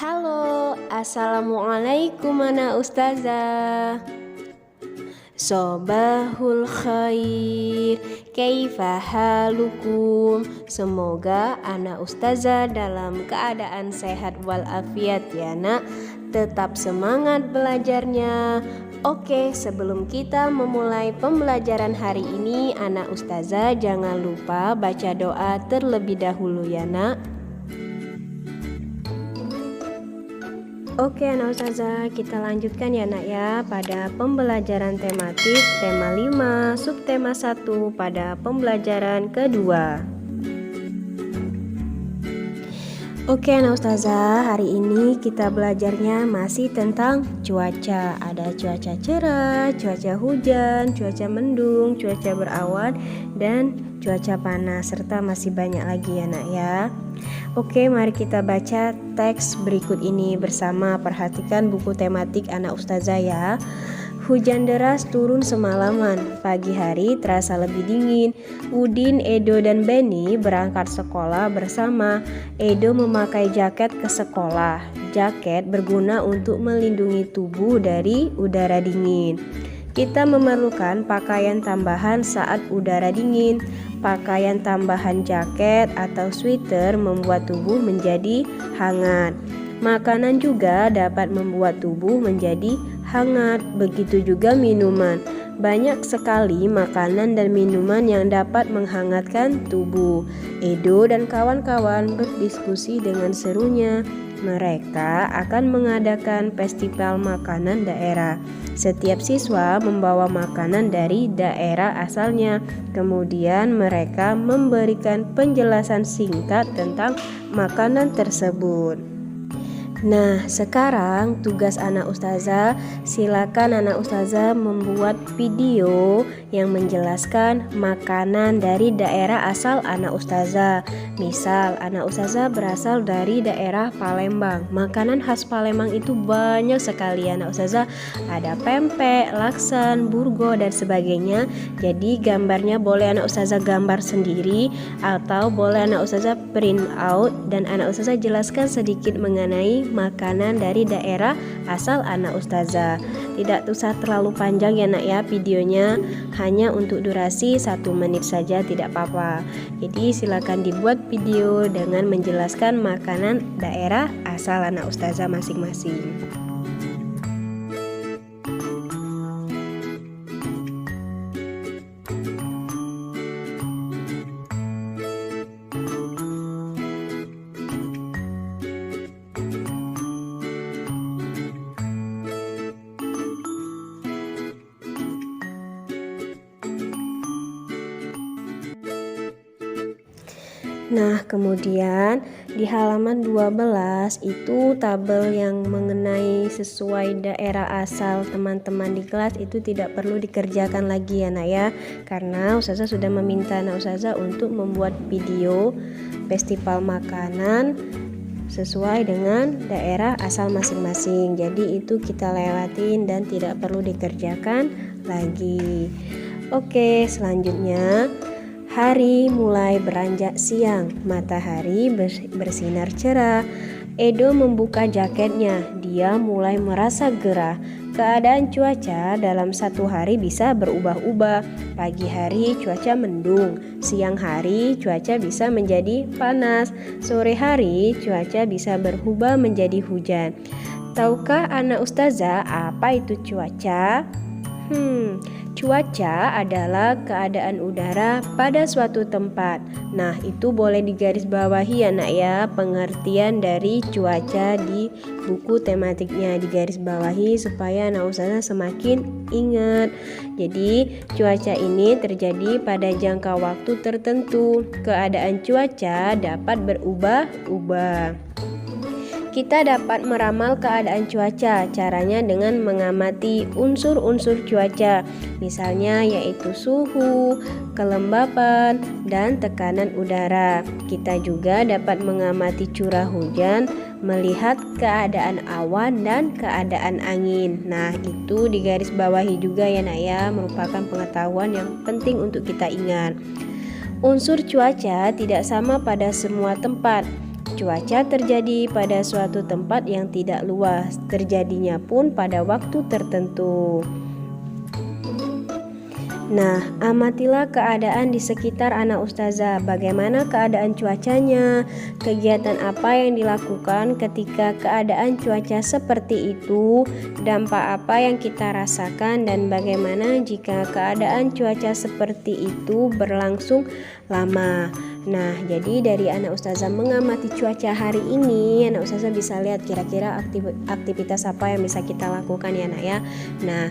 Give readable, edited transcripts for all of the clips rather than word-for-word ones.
Halo, assalamualaikum ana ustazah. Sobahul khair, kaifa halukum. Semoga ana ustazah dalam keadaan sehat walafiat ya nak. Tetap semangat belajarnya. Oke, sebelum kita memulai pembelajaran hari ini, ana ustazah jangan lupa baca doa terlebih dahulu ya nak. Oke anak ustazah, kita lanjutkan ya nak ya pada pembelajaran tematik tema 5 subtema 1 pada pembelajaran kedua. Oke anak ustazah, hari ini kita belajarnya masih tentang cuaca. Ada cuaca cerah, cuaca hujan, cuaca mendung, cuaca berawan, dan cuaca panas, serta masih banyak lagi ya nak ya. Oke, mari kita baca teks berikut ini bersama. Perhatikan buku tematik anak ustazah ya. Hujan deras turun semalaman. Pagi hari terasa lebih dingin. Udin, Edo, dan Benny berangkat sekolah bersama. Edo memakai jaket ke sekolah. Jaket berguna untuk melindungi tubuh dari udara dingin. Kita memerlukan pakaian tambahan saat udara dingin. Pakaian tambahan jaket atau sweater membuat tubuh menjadi hangat. Makanan juga dapat membuat tubuh menjadi hangat, begitu juga minuman. Banyak sekali makanan dan minuman yang dapat menghangatkan tubuh. Edo dan kawan-kawan berdiskusi dengan serunya. Mereka akan mengadakan festival makanan daerah. Setiap siswa membawa makanan dari daerah asalnya. Kemudian mereka memberikan penjelasan singkat tentang makanan tersebut. Nah, sekarang tugas anak ustazah, silakan anak ustazah membuat video yang menjelaskan makanan dari daerah asal anak ustazah. Misal, anak ustazah berasal dari daerah Palembang. Makanan khas Palembang itu banyak sekali anak ustazah. Ada pempek, laksan, burgo, dan sebagainya. Jadi gambarnya boleh anak ustazah gambar sendiri atau boleh anak ustazah print out dan anak ustazah jelaskan sedikit mengenai makanan dari daerah asal anak ustazah. Tidak usah terlalu panjang ya nak ya videonya, hanya untuk durasi 1 menit saja, tidak apa-apa. Jadi silakan dibuat video dengan menjelaskan makanan daerah asal anak ustazah masing-masing. Nah, kemudian di halaman 12 itu tabel yang mengenai sesuai daerah asal teman-teman di kelas itu tidak perlu dikerjakan lagi ya nak ya. Karena ustazah sudah meminta anak ustazah untuk membuat video festival makanan sesuai dengan daerah asal masing-masing. Jadi itu kita lewatin dan tidak perlu dikerjakan lagi. Oke, selanjutnya hari mulai beranjak siang, matahari bersinar cerah. Edo membuka jaketnya, dia mulai merasa gerah. Keadaan cuaca dalam 1 hari bisa berubah-ubah. Pagi hari cuaca mendung, siang hari cuaca bisa menjadi panas, sore hari cuaca bisa berubah menjadi hujan. Tahukah anak ustazah apa itu cuaca? Cuaca adalah keadaan udara pada suatu tempat. Nah, itu boleh digarisbawahi ya nak ya, pengertian dari cuaca di buku tematiknya digarisbawahi supaya anak ustazah semakin ingat. Jadi, cuaca ini terjadi pada jangka waktu tertentu. Keadaan cuaca dapat berubah-ubah. Kita dapat meramal keadaan cuaca, caranya dengan mengamati unsur-unsur cuaca, misalnya yaitu suhu, kelembapan, dan tekanan udara. Kita juga dapat mengamati curah hujan, melihat keadaan awan dan keadaan angin. Nah, itu digarisbawahi juga ya nak ya, merupakan pengetahuan yang penting untuk kita ingat. Unsur cuaca tidak sama pada semua tempat. Cuaca terjadi pada suatu tempat yang tidak luas, terjadinya pun pada waktu tertentu. Nah, amatilah keadaan di sekitar anak ustazah. Bagaimana keadaan cuacanya? Kegiatan apa yang dilakukan ketika keadaan cuaca seperti itu? Dampak apa yang kita rasakan dan bagaimana jika keadaan cuaca seperti itu berlangsung lama? Nah, jadi dari anak ustazah mengamati cuaca hari ini, anak ustazah bisa lihat kira-kira aktivitas apa yang bisa kita lakukan ya, Nak ya. Nah,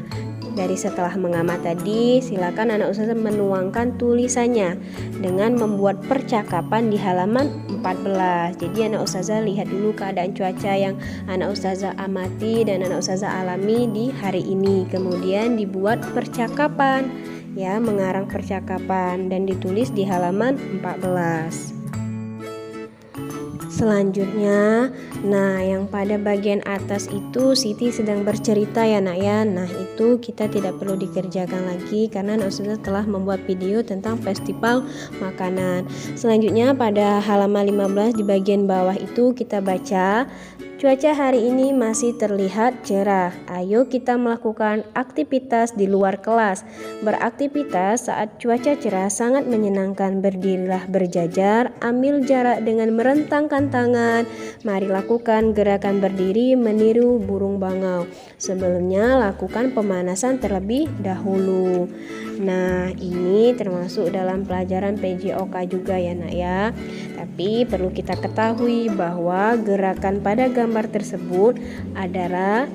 dari setelah mengamat tadi, silakan anak ustazah menuangkan tulisannya dengan membuat percakapan di halaman 14. Jadi anak ustazah lihat dulu keadaan cuaca yang anak ustazah amati dan anak ustazah alami di hari ini. Kemudian dibuat percakapan, ya, mengarang percakapan dan ditulis di halaman 14. Selanjutnya, nah yang pada bagian atas itu Siti sedang bercerita ya, Nak ya. Nah, itu kita tidak perlu dikerjakan lagi karena Nak Ustazah telah membuat video tentang festival makanan. Selanjutnya pada halaman 15 di bagian bawah itu kita baca, cuaca hari ini masih terlihat cerah. Ayo kita melakukan aktivitas di luar kelas. Beraktivitas saat cuaca cerah sangat menyenangkan. Berdirilah berjajar, ambil jarak dengan merentangkan tangan. Mari lakukan gerakan berdiri meniru burung bangau. Sebelumnya lakukan pemanasan terlebih dahulu. Nah, ini termasuk dalam pelajaran PJOK juga ya, Nak ya. Tapi perlu kita ketahui bahwa gerakan pada gambar tersebut adalah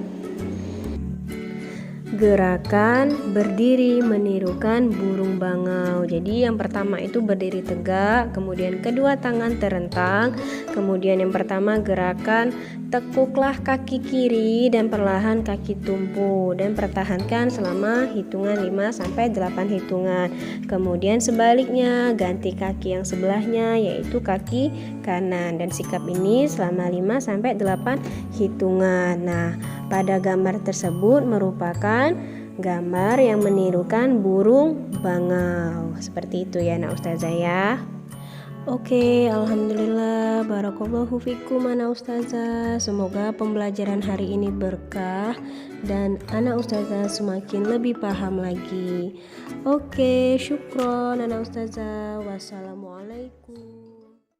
gerakan berdiri menirukan burung bangau. Jadi yang pertama itu berdiri tegak, kemudian kedua tangan terentang, kemudian yang pertama gerakan tekuklah kaki kiri dan perlahan kaki tumpu dan pertahankan selama hitungan 5-8 hitungan. Kemudian sebaliknya ganti kaki yang sebelahnya yaitu kaki kanan dan sikap ini selama 5-8 hitungan. Nah, pada gambar tersebut merupakan gambar yang menirukan burung bangau. Seperti itu ya, Nak Ustazah ya. Oke, alhamdulillah, barakallahu fikum anak ustazah. Semoga pembelajaran hari ini berkah dan anak ustazah semakin lebih paham lagi. Oke, syukron anak ustazah. Wassalamualaikum.